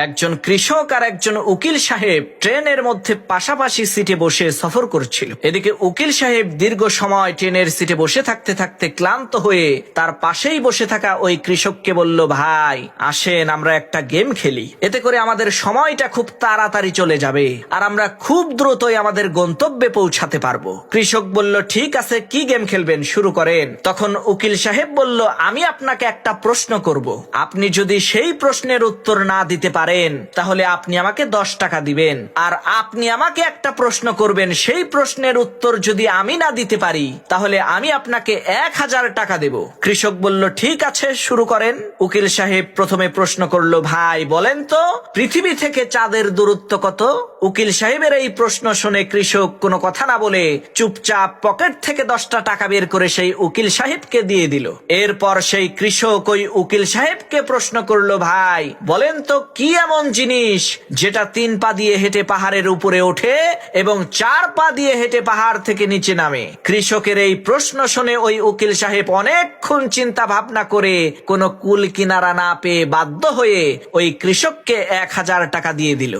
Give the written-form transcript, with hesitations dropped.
একজন কৃষক আর একজন উকিল সাহেব ট্রেনের মধ্যে পাশাপাশি সিটে বসে সফর করছিল। এদিকে উকিল সাহেব দীর্ঘ সময় ট্রেনের সিটে বসে থাকতে থাকতে ক্লান্ত হয়ে তার পাশেই বসে থাকা ওই কৃষককে বলল, ভাই আসেন আমরা একটা গেম খেলি, এতে করে আমাদের সময়টা খুব তাড়াতাড়ি চলে যাবে আর আমরা খুব দ্রুতই আমাদের গন্তব্যে পৌঁছাতে পারবো। কৃষক বলল, ঠিক আছে, কি গেম খেলবেন, শুরু করেন। তখন উকিল সাহেব বলল, আমি আপনাকে একটা প্রশ্ন করব, আপনি যদি সেই প্রশ্নের উত্তর না দিতে পারেন তাহলে আপনি আমাকে 10 টাকা দিবেন, আর আপনি আমাকে একটা প্রশ্ন করবেন, সেই প্রশ্নের উত্তর যদি আমি না দিতে পারি তাহলে আমি আপনাকে 1000 টাকা দেব। কৃষক বলল, ঠিক আছে, শুরু করেন। উকিল সাহেব প্রথমে প্রশ্ন করলো, ভাই বলেন তো পৃথিবী থেকে চাঁদের দূরত্ব কত? উকিল সাহেবের এই প্রশ্ন শুনে কৃষক কোনো কথা না বলে চুপচাপ পকেট থেকে 10টা টাকা বের করে সেই উকিল সাহেবকে দিয়ে দিল। এরপর সেই কৃষক ওই উকিল সাহেবকে প্রশ্ন করলো, ভাই বলেন তো কি এমন জিনিস যেটা 3 পা দিয়ে হেঁটে পাহাড়ের উপরে ওঠে এবং 4 পা দিয়ে হেঁটে পাহাড় থেকে নিচে নামে? কৃষকের এই প্রশ্ন শুনে ওই উকিল সাহেব অনেকক্ষণ চিন্তা ভাবনা করে কোনো কুল কিনারা না পেয়ে বাধ্য হয়ে ওই কৃষককে 1000 টাকা দিয়ে দিল।